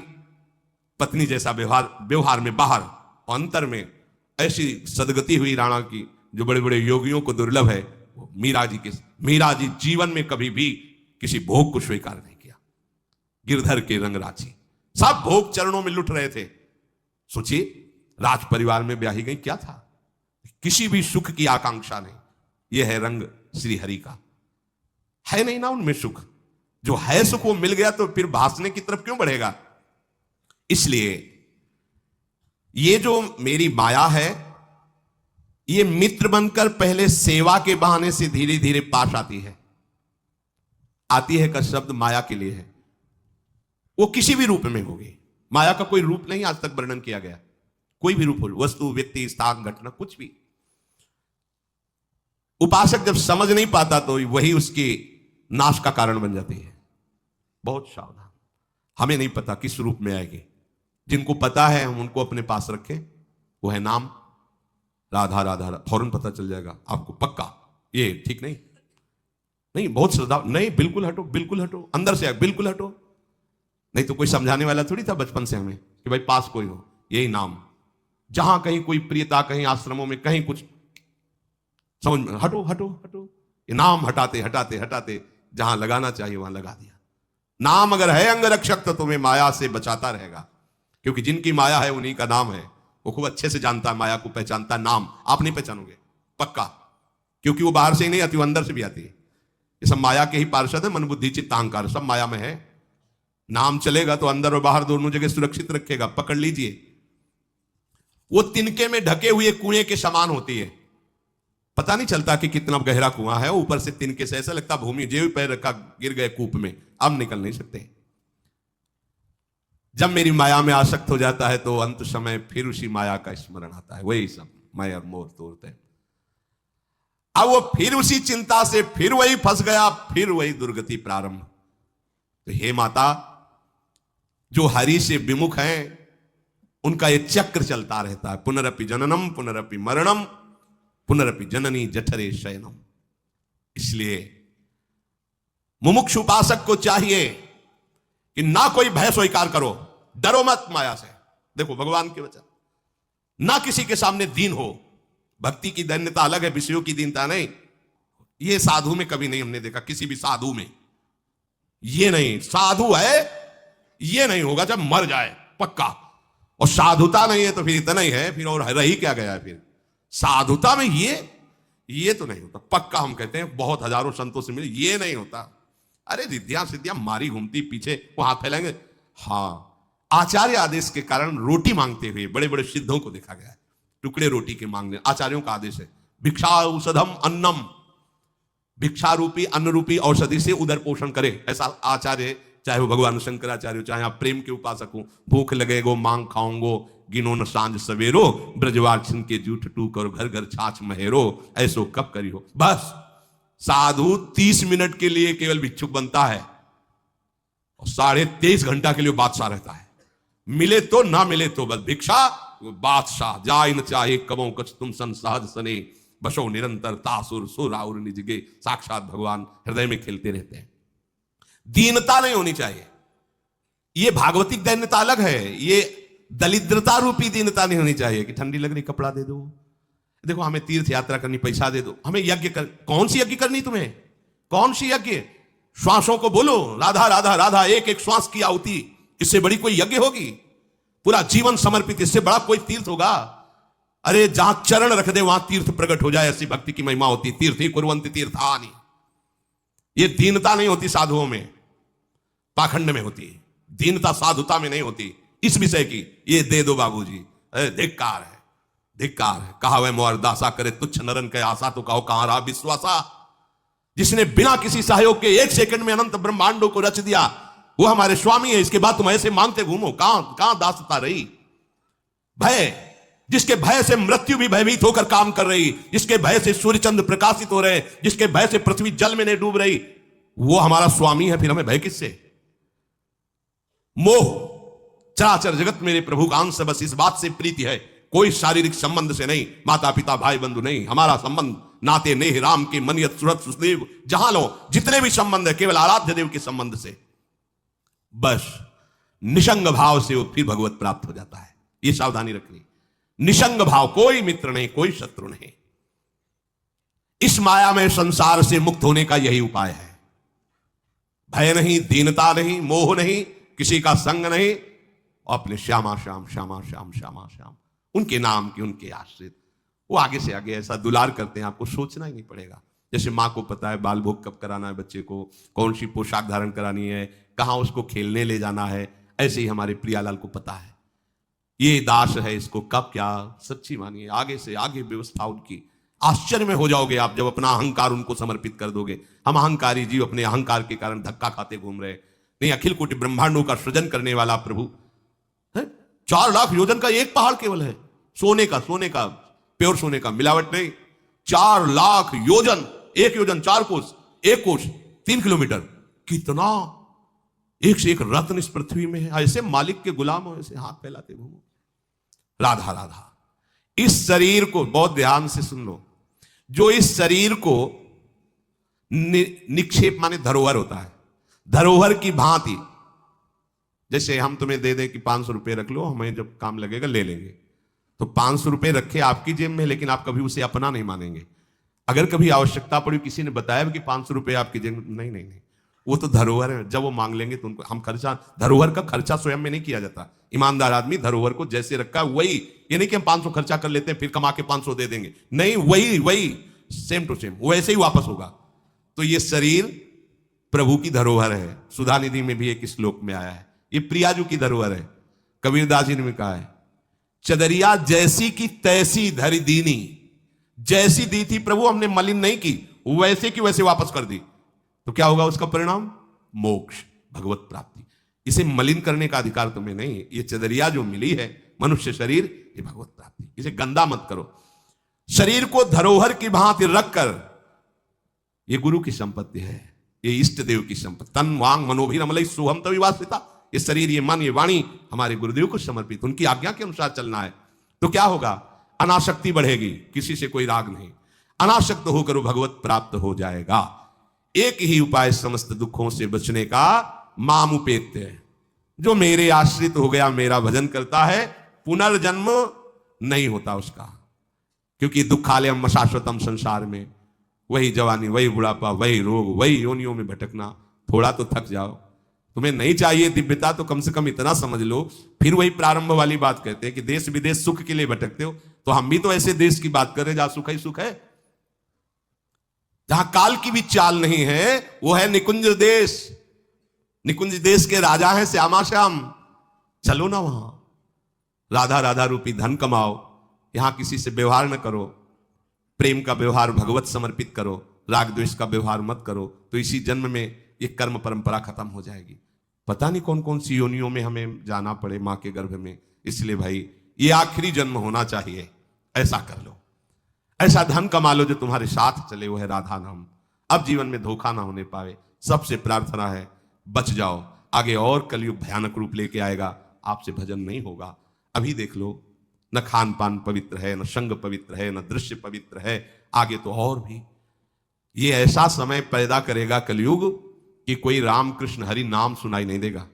पत्नी जैसा व्यवहार में बाहर और अंतर में ऐसी सदगति हुई राणा की जो बड़े बड़े योगियों को दुर्लभ है। मीरा जी जीवन में कभी भी किसी भोग को स्वीकार नहीं किया। गिरधर के रंगराची, सब भोग चरणों में लुट रहे थे। सोचिए, राज परिवार में ब्याही गई, क्या था, किसी भी सुख की आकांक्षा नहीं। यह है रंग श्री हरि का, है नहीं ना उनमें सुख। जो है सुख वो मिल गया तो फिर भासने की तरफ क्यों बढ़ेगा। इसलिए ये जो मेरी माया है, ये मित्र बनकर पहले सेवा के बहाने से धीरे धीरे पास आती है का शब्द माया के लिए है। वो किसी भी रूप में होगी, माया का कोई रूप नहीं आज तक वर्णन किया गया, कोई भी रूप हो, वस्तु, व्यक्ति, स्थान, घटना, कुछ भी। उपासक जब समझ नहीं पाता तो वही उसकी नाश का कारण बन जाती है। बहुत सावधान। हमें नहीं पता किस रूप में आएगी, जिनको पता है हम उनको अपने पास रखें। वो है नाम, राधा राधा, फौरन पता चल जाएगा आपको पक्का। ये ठीक नहीं, नहीं बहुत श्रद्धा नहीं, बिल्कुल हटो, बिल्कुल हटो, अंदर से बिल्कुल हटो। नहीं तो कोई समझाने वाला थोड़ी था बचपन से हमें कि भाई पास कोई हो, यही नाम। जहां कहीं कोई प्रियता, कहीं आश्रमों में कहीं कुछ समझ में, हटो हटो हटो, ये नाम हटाते हटाते हटाते जहां लगाना चाहिए वहां लगा दिया। नाम अगर है अंगरक्षक तो तुम्हें माया से बचाता रहेगा, क्योंकि जिनकी माया है उन्हीं का नाम है। वो खूब अच्छे से जानता है, माया को पहचानता है। नाम आप नहीं पहचानोगे पक्का, क्योंकि वो बाहर से ही नहीं आती, वो अंदर से भी आती है। ये सब माया के ही पार्षद है, मन बुद्धि चित्त अहंकार सब माया में है। नाम चलेगा तो अंदर और बाहर दोनों जगह सुरक्षित रखेगा। पकड़ लीजिए, वो तिनके में ढके हुए कुएं के समान होती है। पता नहीं चलता कि कितना गहरा कुआं है, ऊपर से तिनके से ऐसा लगता भूमि, जेब पैर रखा गिर गए कूप में, अब निकल नहीं सकते। जब मेरी माया में आसक्त हो जाता है तो अंत समय फिर उसी माया का स्मरण आता है। वही सब मैं और मोर तोड़ते हैं। अब वो फिर उसी चिंता से फिर वही फंस गया, फिर वही दुर्गति प्रारंभ। तो हे माता, जो हरि से विमुख हैं उनका ये चक्र चलता रहता है। पुनरपि जननम पुनरपि मरणम पुनरपि जननी जठरे शयनम। इसलिए मुमुक्षु उपासक को चाहिए कि ना कोई भय स्वीकार करो, डरो मत माया से। देखो भगवान के वचन, ना किसी के सामने दीन हो। भक्ति की दैन्यता अलग है, विषयों की दीनता नहीं। ये साधु में कभी नहीं हमने देखा, किसी भी साधु में ये नहीं। साधु है ये नहीं होगा जब मर जाए पक्का, और साधुता नहीं है तो फिर इतना ही है, फिर और रही क्या गया है। फिर साधुता में ये तो नहीं होता पक्का। हम कहते हैं बहुत हजारों संतों से मिले, ये नहीं होता। अरे रिद्धियां सिद्धियां मारी घूमती पीछे, वो हाथ फैलाएंगे। हाँ, आचार्य आदेश के कारण रोटी मांगते हुए बड़े बड़े सिद्धों को देखा गया है, टुकड़े रोटी के मांगने। आचार्यों का आदेश है, भिक्षा औषधम अन्नम, भिक्षा रूपी अन्न रूपी औषधि से उदर पोषण करे। ऐसा आचार्य, चाहे वो भगवान शंकराचार्य हो, चाहे आप प्रेम के उपासक हो। भूख लगेगो मांग खाऊंगो, गिनो न सांझ सवेरो, ब्रजवार छिन के जूठ टूक और घर घर छाछ महेरो, ऐसो कब करी हो। बस साधु 30 मिनट के लिए केवल भिक्षुक बनता है और 23.5 घंटा के लिए बादशाह रहता है। मिले तो ना मिले तो बस भिक्षा बादशाह। जाय न चाहे कबो कछ तुम सन सहज सने, बसो निरंतर तासुर सुराउर निजगे। साक्षात भगवान हृदय में खेलते रहते हैं। दीनता नहीं होनी चाहिए। ये भागवतिक दैन्यता अलग है, ये दलिद्रता रूपी दीनता नहीं होनी चाहिए कि ठंडी लग रही कपड़ा दे दो, देखो हमें तीर्थ यात्रा करनी पैसा दे दो, हमें यज्ञ कर। कौन सी यज्ञ करनी तुम्हें, कौन सी यज्ञ? श्वासों को बोलो राधा राधा राधा, एक एक श्वास की आहुति, इससे बड़ी कोई यज्ञ होगी? पूरा जीवन समर्पित, इससे बड़ा कोई तीर्थ होगा? अरे जहां चरण रख दे वहां तीर्थ प्रकट हो जाए, ऐसी भक्ति की महिमा होती। तीर्थी कुर्वन्ति तीर्थानि। ये दीनता नहीं होती साधुओं में, पाखंड में होती है। दीनता साधुता में नहीं होती। इस विषय की ये दे दो बाबूजी, धिक्कार है, धिक्कार है। कहा वह मोर दासा करे तुच्छ नरन के आशा, तो कहो कहां रहा विश्वासा। जिसने बिना किसी सहयोग के 1 सेकंड में अनंत ब्रह्मांडों को रच दिया, वो हमारे स्वामी है। इसके बाद तुम ऐसे मांगते घूमो, कहां दासता रही? भय, जिसके भय से मृत्यु भी भयभीत होकर काम कर रही, जिसके भय से सूर्य चंद्र प्रकाशित हो रहे, जिसके भय से पृथ्वी जल में नहीं डूब रही, वो हमारा स्वामी है। फिर हमें भय किससे? मोह, चराचर जगत मेरे प्रभु का अंश, बस इस बात से प्रीति है, कोई शारीरिक संबंध से नहीं, माता पिता भाई बंधु नहीं। हमारा संबंध नाते नेह राम के मनियत सुरत सुदेव, जहां लो जितने भी संबंध है केवल आराध्य देव के संबंध से। बस निशंग भाव से वो फिर भगवत प्राप्त हो जाता है। ये सावधानी रखनी। निशंग भाव, कोई मित्र नहीं, कोई शत्रु नहीं। इस माया में संसार से मुक्त होने का यही उपाय है। भय नहीं, दीनता नहीं, मोह नहीं, किसी का संग नहीं, और अपने श्यामा श्याम श्यामा श्याम श्यामा श्याम, उनके नाम के, उनके आश्रित। वो आगे से आगे ऐसा दुलार करते हैं, आपको सोचना ही नहीं पड़ेगा। जैसे माँ को पता है बाल भोग कब कराना है बच्चे को, कौन सी पोशाक धारण करानी है, कहाँ उसको खेलने ले जाना है, ऐसे ही हमारे प्रियालाल को पता है ये दास है, इसको कब क्या। सच्ची मानिए, आगे से आगे व्यवस्था उनकी। आश्चर्य में हो जाओगे आप जब अपना अहंकार उनको समर्पित कर दोगे। हम अहंकारी जीव अपने अहंकार के कारण धक्का खाते घूम रहे। नहीं, अखिल कोटि ब्रह्मांडों का सृजन करने वाला प्रभु है। 4 लाख योजन का एक पहाड़ केवल है, सोने का प्योर सोने का, मिलावट नहीं। 4 लाख योजन, 1 योजन 4 कोस, 1 कोस 3 किलोमीटर। कितना एक से एक रत्न इस पृथ्वी में है। ऐसे मालिक के गुलाम हो, ऐसे हाथ फैलाते घूमो। राधा राधा। इस शरीर को बहुत ध्यान से सुन लो, जो इस शरीर को निक्षेप माने धरोहर होता है, धरोहर की भांति, जैसे हम तुम्हें दे दें कि 500 रुपए रख लो, हमें जब काम लगेगा ले लेंगे, तो 500 रुपए रखे आपकी जेब में, लेकिन आप कभी उसे अपना नहीं मानेंगे। अगर कभी आवश्यकता पड़ी, किसी ने बताया कि 500 रुपए आपकी जेब में, नहीं नहीं नहीं, वो तो धरोहर है। जब वो मांग लेंगे तो उनको हम खर्चा, धरोहर का खर्चा स्वयं में नहीं किया जाता। ईमानदार आदमी धरोहर को जैसे रखा है वही, ये नहीं कि हम 500 खर्चा कर लेते हैं फिर कमा के 500 दे देंगे, नहीं, वही वही सेम टू सेम वैसे ही वापस होगा। तो ये शरीर प्रभु की धरोहर है। सुधा निधि में भी एक श्लोक में आया है, ये प्रियाजू की धरोहर है। कबीरदास जी ने कहा है, चदरिया जैसी की तैसी धरी दीनी, जैसी दी थी प्रभु हमने मलिन नहीं की, वैसे की वैसे वापस कर दी, तो क्या होगा उसका परिणाम? मोक्ष, भगवत प्राप्ति। इसे मलिन करने का अधिकार तुम्हें नहीं। ये चदरिया जो मिली है मनुष्य शरीर, ये भगवत प्राप्ति, इसे गंदा मत करो। शरीर को धरोहर की भांति रखकर, ये गुरु की संपत्ति है, ये इष्ट देव की संपत्ति। तन वांग मनोभिरमलई सोहम तविवासिता, ये शरीर, ये मन, ये वाणी हमारे गुरुदेव को समर्पित, उनकी आज्ञा के अनुसार चलना है। तो क्या होगा? अनासक्ति बढ़ेगी, किसी से कोई राग नहीं, अनासक्त होकर भगवत प्राप्त हो जाएगा। एक ही उपाय समस्त दुखों से बचने का, मामुपेत्य, जो मेरे आश्रित हो गया, मेरा भजन करता है, पुनर्जन्म नहीं होता उसका, क्योंकि दुखालयम शाश्वतम, संसार में वही जवानी, वही बुढ़ापा, वही रोग, वही योनियों में भटकना। थोड़ा तो थक जाओ, तुम्हें नहीं चाहिए दिव्यता तो कम से कम इतना समझ लो। फिर वही प्रारंभ वाली बात कहते हैं कि देश विदेश सुख के लिए भटकते हो, तो हम भी तो ऐसे देश की बात कर रहे हैं जहां सुख ही सुख है, जहां काल की भी चाल नहीं है, वो है निकुंज देश। निकुंज देश के राजा हैं श्यामा श्याम, चलो ना वहां, राधा राधा रूपी धन कमाओ, यहां किसी से व्यवहार न करो, प्रेम का व्यवहार भगवत समर्पित करो, राग द्वेष का व्यवहार मत करो, तो इसी जन्म में ये कर्म परंपरा खत्म हो जाएगी। पता नहीं कौन कौन सी योनियों में हमें जाना पड़े मां के गर्भ में। इसलिए भाई, ये आखिरी जन्म होना चाहिए, ऐसा कर लो, ऐसा धन कमा लो जो तुम्हारे साथ चले, वो है राधा नाम। अब जीवन में धोखा ना होने पावे, सबसे प्रार्थना है बच जाओ, आगे और कलयुग भयानक रूप लेके आएगा, आपसे भजन नहीं होगा। अभी देख लो, न खान पान पवित्र है, न संग पवित्र है, न दृश्य पवित्र है, आगे तो और भी। ये ऐसा समय पैदा करेगा कलयुग कि कोई राम कृष्ण हरि नाम सुनाई नहीं देगा,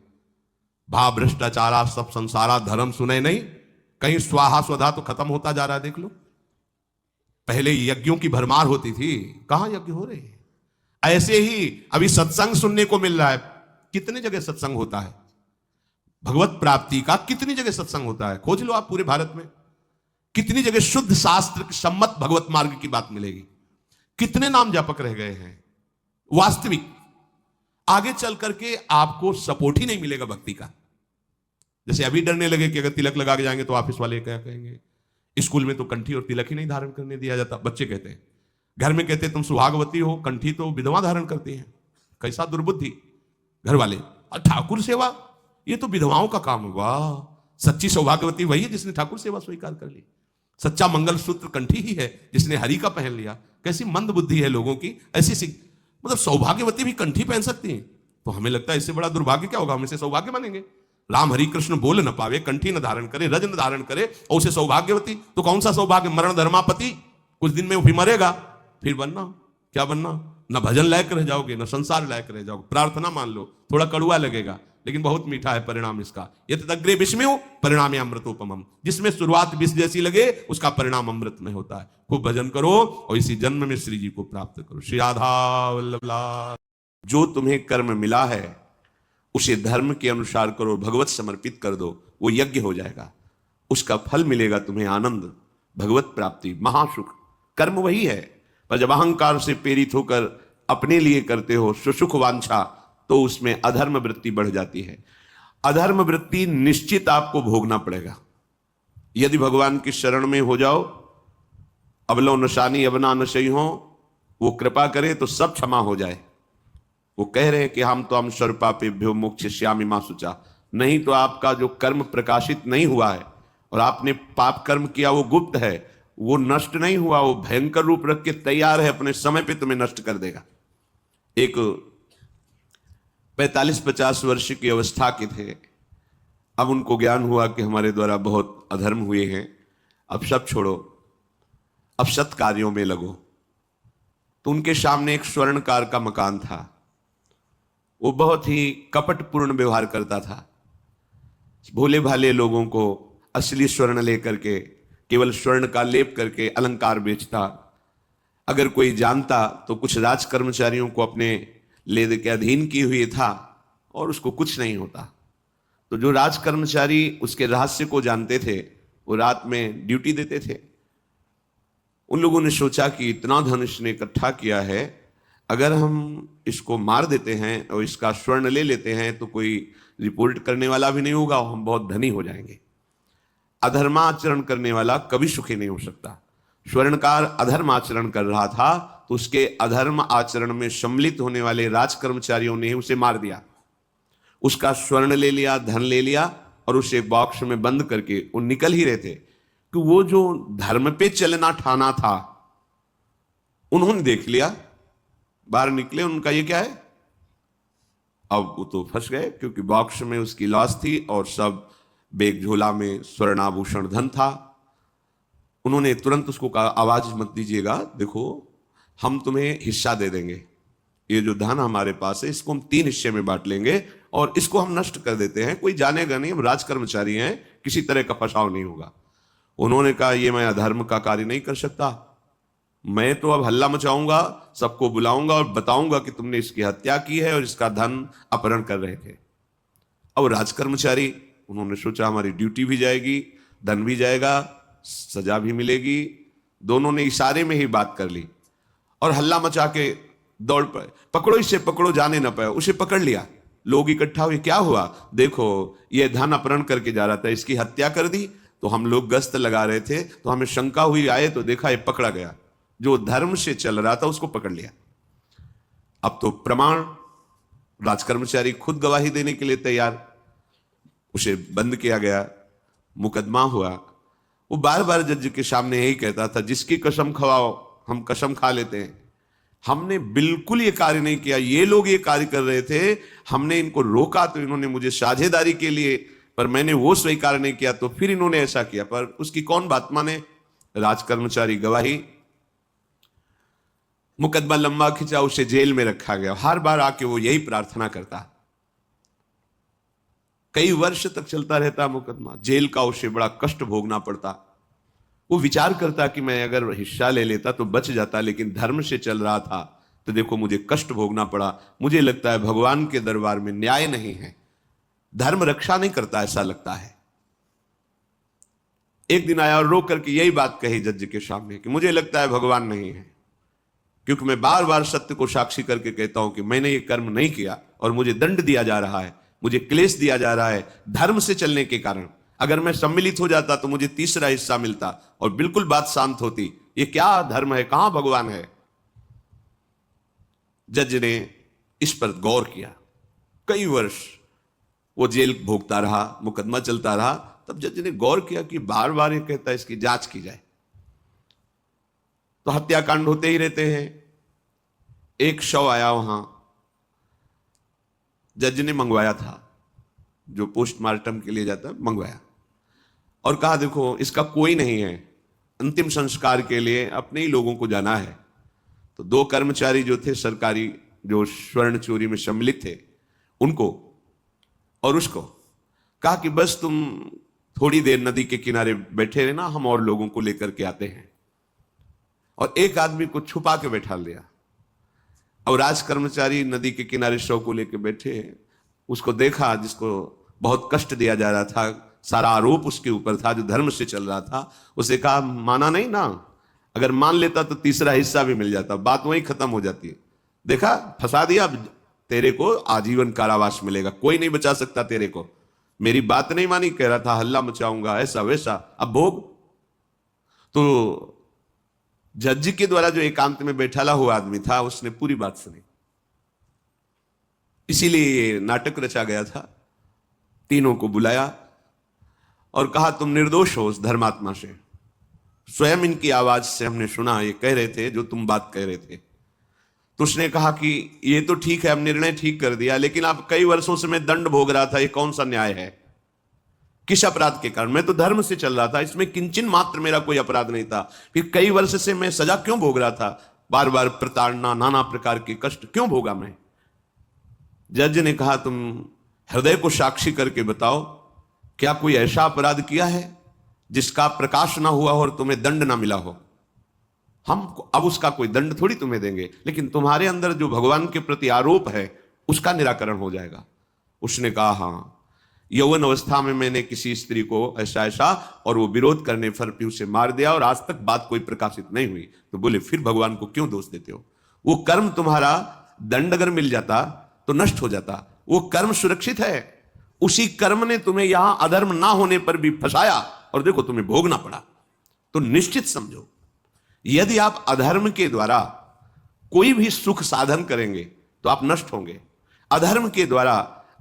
भाव भ्रष्टाचारा सब संसारा धर्म सुने नहीं, कहीं स्वाहा स्वधा तो खत्म होता जा रहा है। देख लो, पहले यज्ञों की भरमार होती थी, कहां यज्ञ हो रहे हैं। ऐसे ही अभी सत्संग सुनने को मिल रहा है, कितने जगह सत्संग होता है भगवत प्राप्ति का, कितनी जगह सत्संग होता है, खोज लो आप पूरे भारत में, कितनी जगह शुद्ध शास्त्र सम्मत भगवत मार्ग की बात मिलेगी। कितने नाम जापक रह गए हैं वास्तविक, आगे चल करके आपको सपोर्ट ही नहीं मिलेगा भक्ति का। जैसे अभी डरने लगे कि अगर तिलक लगा के जाएंगे तो ऑफिस वाले क्या कहेंगे, स्कूल में तो कंठी और तिलक ही नहीं धारण करने दिया जाता, बच्चे कहते हैं, घर में कहते हैं तुम सुहागवती हो, कंठी तो विधवा धारण करती हैं, कैसा दुर्बुद्धि घर वाले। और ठाकुर सेवा, ये तो विधवाओं का काम हुआ, सच्ची सौभाग्यवती वही है जिसने ठाकुर सेवा स्वीकार कर ली, सच्चा मंगलसूत्र कंठी ही है जिसने हरि का पहन लिया। कैसी मंद बुद्धि है लोगों की, ऐसी मतलब सौभाग्यवती भी कंठी पहन सकती है, तो हमें लगता है इससे बड़ा दुर्भाग्य क्या होगा, हम इसे सौभाग्य मानेंगे। राम हरि कृष्ण बोल न पावे, कंठी न धारण करे, रज न धारण करे, और उसे सौभाग्यवती, तो कौन सा सौभाग्य, मरण धर्मापति, कुछ दिन में वो भी मरेगा, फिर बनना क्या बनना, न भजन लायक रह जाओगे, न संसार लायक रह जाओगे। प्रार्थना मान लो, थोड़ा कड़ुआ लगेगा लेकिन बहुत मीठा है परिणाम इसका। यत् अग्रे विस्मयो परिणामे अमृतोपमम, जिसमें शुरुआत विष जैसी लगे उसका परिणाम अमृत में होता है। खूब भजन करो और इसी जन्म में श्री जी को प्राप्त करो। श्री राधा वल्लभ। जो तुम्हें कर्म मिला है उसे धर्म के अनुसार करो, भगवत समर्पित कर दो, वो यज्ञ हो जाएगा, उसका फल मिलेगा तुम्हें आनंद, भगवत प्राप्ति, महासुख। कर्म वही है, पर जब अहंकार से प्रेरित होकर अपने लिए करते हो सुसुख वांछा, तो उसमें अधर्म वृत्ति बढ़ जाती है। अधर्म वृत्ति निश्चित आपको भोगना पड़ेगा। यदि भगवान की शरण में हो जाओ, अबलो नशानी अबना नशई हो, वो कृपा करे तो सब क्षमा हो जाए। वो कह रहे हैं कि हम तो हम सर्वपापेभ्यो मोक्षयिष्यामि मा शुचा, नहीं तो आपका जो कर्म प्रकाशित नहीं हुआ है और आपने पाप कर्म किया वो गुप्त है, वो नष्ट नहीं हुआ, वो भयंकर रूप रख के तैयार है, अपने समय पे तुम्हें नष्ट कर देगा। एक 45-50 वर्ष की अवस्था के थे। अब उनको ज्ञान हुआ कि हमारे द्वारा बहुत अधर्म हुए हैं, अब सब छोड़ो, अब सत् कार्यों में लगो। तो उनके सामने एक स्वर्णकार का मकान था। वो बहुत ही कपटपूर्ण व्यवहार करता था, भोले भाले लोगों को असली स्वर्ण लेकर के केवल स्वर्ण का लेप करके अलंकार बेचता। अगर कोई जानता तो कुछ राज कर्मचारियों को अपने लेद के अधीन किए हुए था और उसको कुछ नहीं होता। तो जो राज कर्मचारी उसके रहस्य को जानते थे वो रात में ड्यूटी देते थे। उन लोगों ने सोचा कि इतना धन इसने इकट्ठा किया है, अगर हम इसको मार देते हैं और इसका स्वर्ण ले लेते हैं तो कोई रिपोर्ट करने वाला भी नहीं होगा और हम बहुत धनी हो जाएंगे। अधर्माचरण करने वाला कभी सुखी नहीं हो सकता। स्वर्णकार अधर्म आचरण कर रहा था तो उसके अधर्म आचरण में सम्मिलित होने वाले राज कर्मचारियों ने उसे मार दिया। उसका स्वर्ण ले लिया, धन ले लिया और उसे बॉक्स में बंद करके वो निकल ही रहे थे कि वो जो धर्म पे चलना ठाना था उन्होंने देख लिया। बाहर निकले, उनका ये क्या है, अब वो तो फंस गए क्योंकि बॉक्स में उसकी लाश थी और सब बेग झोला में स्वर्णाभूषण धन था। उन्होंने तुरंत उसको कहा, आवाज मत दीजिएगा, देखो हम तुम्हें हिस्सा दे देंगे, ये जो धन हमारे पास है इसको हम 3 हिस्से में बांट लेंगे और इसको हम नष्ट कर देते हैं, कोई जानेगा नहीं, हम राज कर्मचारी हैं, किसी तरह का फंसाव नहीं होगा। उन्होंने कहा, ये मैं अधर्म का कार्य नहीं कर सकता, मैं तो अब हल्ला मचाऊंगा, सबको बुलाऊंगा और बताऊंगा कि तुमने इसकी हत्या की है और इसका धन अपहरण कर रहे थे। अब राज कर्मचारी, उन्होंने सोचा हमारी ड्यूटी भी जाएगी, धन भी जाएगा, सजा भी मिलेगी। दोनों ने इशारे में ही बात कर ली और हल्ला मचा के दौड़ पड़े, पकड़ो इसे, पकड़ो, जाने ना पाए। उसे पकड़ लिया, लोग इकट्ठा हुए, क्या हुआ, देखो ये धन अपहरण करके जा रहा था, इसकी हत्या कर दी। तो हम लोग गश्त लगा रहे थे तो हमें शंका हुई, आए तो देखा ये पकड़ा गया, जो धर्म से चल रहा था उसको पकड़ लिया। अब तो प्रमाण, राज कर्मचारी खुद गवाही देने के लिए तैयार, उसे बंद किया गया, मुकदमा हुआ। वो बार बार जज के सामने यही कहता था, जिसकी कसम खवाओ हम कसम खा लेते हैं, हमने बिल्कुल ये कार्य नहीं किया, ये लोग ये कार्य कर रहे थे, हमने इनको रोका तो इन्होंने मुझे साझेदारी के लिए, पर मैंने वो स्वीकार नहीं किया तो फिर इन्होंने ऐसा किया। पर उसकी कौन बात माने, राज कर्मचारी गवाही। मुकदमा लंबा खिंचा, उसे जेल में रखा गया। हर बार आके वो यही प्रार्थना करता, कई वर्ष तक चलता रहता मुकदमा, जेल का उसे बड़ा कष्ट भोगना पड़ता। वो विचार करता कि मैं अगर हिस्सा ले लेता तो बच जाता, लेकिन धर्म से चल रहा था तो देखो मुझे कष्ट भोगना पड़ा। मुझे लगता है भगवान के दरबार में न्याय नहीं है, धर्म रक्षा नहीं करता, ऐसा लगता है। एक दिन आया और रो करके यही बात कही जज के सामने कि मुझे लगता है भगवान नहीं है, क्योंकि मैं बार बार सत्य को साक्षी करके कहता हूं कि मैंने ये कर्म नहीं किया और मुझे दंड दिया जा रहा है, मुझे क्लेश दिया जा रहा है धर्म से चलने के कारण। अगर मैं सम्मिलित हो जाता तो मुझे तीसरा हिस्सा मिलता और बिल्कुल बात शांत होती। ये क्या धर्म है, कहां भगवान है। जज ने इस पर गौर किया, कई वर्ष वो जेल भोगता रहा, मुकदमा चलता रहा। तब जज ने गौर किया कि बार बार ये कहता है इसकी जांच की जाए, तो हत्याकांड होते ही रहते हैं। एक शव आया वहां, जज ने मंगवाया था, जो पोस्टमार्टम के लिए जाता है, मंगवाया और कहा देखो इसका कोई नहीं है, अंतिम संस्कार के लिए अपने ही लोगों को जाना है। तो 2 कर्मचारी जो थे सरकारी, जो स्वर्ण चोरी में सम्मिलित थे, उनको और उसको कहा कि बस तुम थोड़ी देर नदी के किनारे बैठे रहना, हम और लोगों को लेकर के आते हैं। और एक आदमी को छुपा के बैठा लिया और राज कर्मचारी नदी के किनारे शव को लेकर बैठे हैं। उसको देखा, जिसको बहुत कष्ट दिया जा रहा था, सारा आरोप उसके ऊपर था, जो धर्म से चल रहा था। उसे कहा माना नहीं ना, अगर मान लेता तो तीसरा हिस्सा भी मिल जाता, बात वहीं खत्म हो जाती है। देखा, फंसा दिया, तेरे को आजीवन कारावास मिलेगा, कोई नहीं बचा सकता तेरे को। मेरी बात नहीं मानी, कह रहा था हल्ला मचाऊंगा, ऐसा वैसा, अब भोग। तो जज के द्वारा जो एकांत में बैठाला हुआ आदमी था, उसने पूरी बात सुनी, इसीलिए नाटक रचा गया था। तीनों को बुलाया और कहा तुम निर्दोष हो उस धर्मात्मा से, स्वयं इनकी आवाज से हमने सुना ये कह रहे थे जो तुम बात कह रहे थे। तो उसने कहा कि ये तो ठीक है, अब निर्णय ठीक कर दिया, लेकिन अब कई वर्षों से मैं दंड भोग रहा था, ये कौन सा न्याय है? किस अपराध के कारण? मैं तो धर्म से चल रहा था, इसमें किंचन मात्र मेरा कोई अपराध नहीं था, फिर कई वर्ष से मैं सजा क्यों भोग रहा था? बार बार प्रताड़ना, नाना प्रकार के कष्ट क्यों भोगा मैं? जज ने कहा, तुम हृदय को साक्षी करके बताओ, क्या कोई ऐसा अपराध किया है जिसका प्रकाश ना हुआ हो और तुम्हें दंड ना मिला हो? हम अब उसका कोई दंड थोड़ी तुम्हें देंगे, लेकिन तुम्हारे अंदर जो भगवान के प्रति आरोप है उसका निराकरण हो जाएगा। उसने कहा, हाँ, यौवन अवस्था में मैंने किसी स्त्री को ऐसा ऐसा, और वो विरोध करने पर भी उसे मार दिया और आज तक बात कोई प्रकाशित नहीं हुई। तो बोले, फिर भगवान को क्यों दोष देते हो? वो कर्म तुम्हारा दंड अगर मिल जाता तो नष्ट हो जाता, वो कर्म सुरक्षित है। उसी कर्म ने तुम्हें यहां अधर्म ना होने पर भी फंसाया और देखो तुम्हें भोगना पड़ा। तो निश्चित समझो, यदि आप अधर्म के द्वारा कोई भी सुख साधन करेंगे तो आप नष्ट होंगे। अधर्म के द्वारा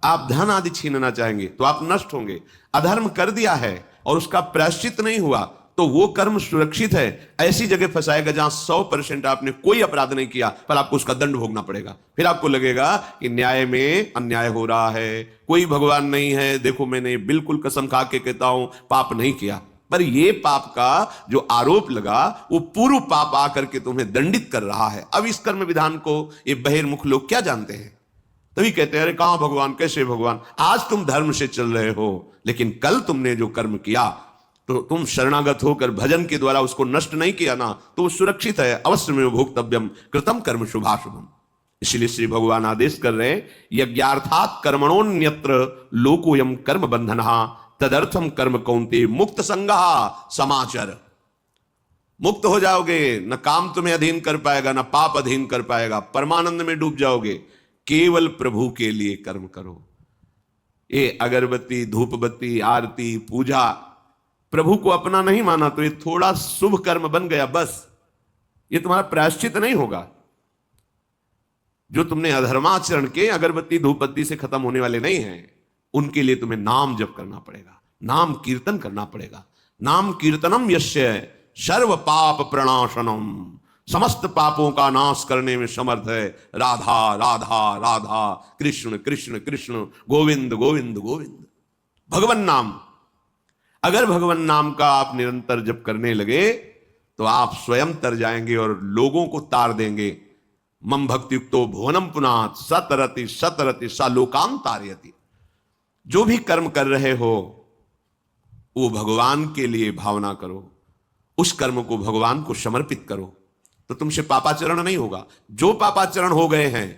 आप धन आदि छीनना चाहेंगे तो आप नष्ट होंगे। अधर्म कर दिया है और उसका प्रायश्चित नहीं हुआ तो वो कर्म सुरक्षित है। ऐसी जगह फंसाएगा जहां 100% आपने कोई अपराध नहीं किया पर आपको उसका दंड भोगना पड़ेगा। फिर आपको लगेगा कि न्याय में अन्याय हो रहा है, कोई भगवान नहीं है। देखो, मैंने बिल्कुल कसम खा के कहता हूं पाप नहीं किया, पर ये पाप का जो आरोप लगा वो पूर्व पाप आकर के तुम्हें दंडित कर रहा है। अब इस कर्म विधान को ये बहिर्मुख लोग क्या जानते हैं? तभी कहते हैं, अरे कहां भगवान, कैसे भगवान? आज तुम धर्म से चल रहे हो, लेकिन कल तुमने जो कर्म किया तो तुम शरणागत होकर भजन के द्वारा उसको नष्ट नहीं किया ना, तो वो सुरक्षित है। अवश्य में भोक्तव्यम कृतम कर्म शुभाशुभम। इसलिए श्री भगवान आदेश कर रहे हैं, यज्ञार्थात कर्मणोन्यत्र लोकोयम कर्म बंधनः तदर्थम कर्म कौन्ते मुक्त संगः समाचर। मुक्त हो जाओगे, न काम तुम्हें अधीन कर पाएगा, न पाप अधीन कर पाएगा, परमानंद में डूब जाओगे। केवल प्रभु के लिए कर्म करो। ये अगरबत्ती, धूप बत्ती, आरती, पूजा, प्रभु को अपना नहीं माना तो ये थोड़ा शुभ कर्म बन गया, बस। ये तुम्हारा प्रायश्चित नहीं होगा। जो तुमने अधर्माचरण के अगरबत्ती धूप बत्ती से खत्म होने वाले नहीं हैं, उनके लिए तुम्हें नाम जप करना पड़ेगा, नाम कीर्तन करना पड़ेगा। नाम कीर्तनम यस्य सर्व पाप प्रणाशनम, समस्त पापों का नाश करने में समर्थ है। राधा राधा राधा, कृष्ण कृष्ण कृष्ण, गोविंद गोविंद गोविंद। भगवन नाम, अगर भगवन नाम का आप निरंतर जप करने लगे तो आप स्वयं तर जाएंगे और लोगों को तार देंगे। मम भक्तियुक्तो भुवनम पुनात सतरति सतरति सा लोकान तारयति। जो भी कर्म कर रहे हो वो भगवान के लिए भावना करो, उस कर्म को भगवान को समर्पित करो, तो तुमसे पापाचरण नहीं होगा। जो पापाचरण हो गए हैं,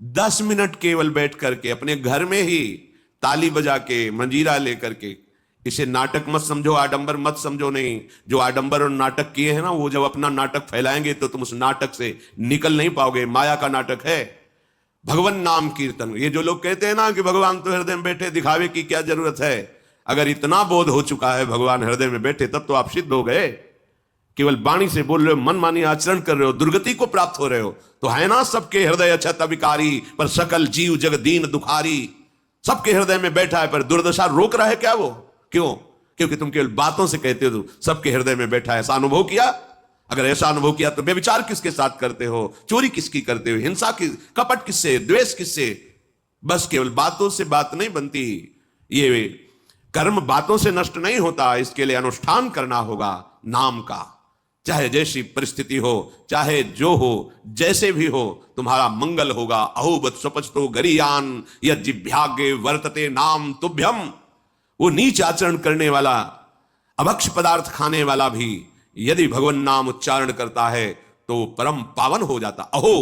10 मिनट केवल बैठ करके अपने घर में ही ताली बजा के, मंजीरा लेकर के, इसे नाटक मत समझो, आडंबर मत समझो। नहीं, जो आडंबर और नाटक किए हैं ना, वो जब अपना नाटक फैलाएंगे तो तुम उस नाटक से निकल नहीं पाओगे। माया का नाटक है। भगवान नाम कीर्तन, ये जो लोग कहते हैं ना कि भगवान तो हृदय में बैठे, दिखावे की क्या जरूरत है? अगर इतना बोध हो चुका है भगवान हृदय में बैठे, तब तो आप सिद्ध हो गए। केवल वाणी से बोल रहे हो, मनमानी आचरण कर रहे हो, दुर्गति को प्राप्त हो रहे हो, तो है ना सबके हृदय अछत अविकारी, पर सकल जीव जग दीन दुखारी। सबके हृदय में बैठा है पर दुर्दशा रोक रहा है क्या वो? क्यों? क्योंकि तुम केवल बातों से कहते हो सबके हृदय में बैठा है। ऐसा अनुभव किया? अगर ऐसा अनुभव किया तो व्यभिचार किसके साथ करते हो, चोरी किसकी करते हो, हिंसा की, कपट किससे, द्वेष किससे? बस केवल बातों से बात नहीं बनती। ये कर्म बातों से नष्ट नहीं होता, इसके लिए अनुष्ठान करना होगा नाम का। चाहे जैसी परिस्थिति हो, चाहे जो हो, जैसे भी हो, तुम्हारा मंगल होगा। अहोबत स्वपचतो गरीयान यद जिह्वाग्रे वर्तते नाम तुभ्यम। वो नीच आचरण करने वाला, अभक्ष पदार्थ खाने वाला भी यदि भगवान नाम उच्चारण करता है तो परम पावन हो जाता। अहो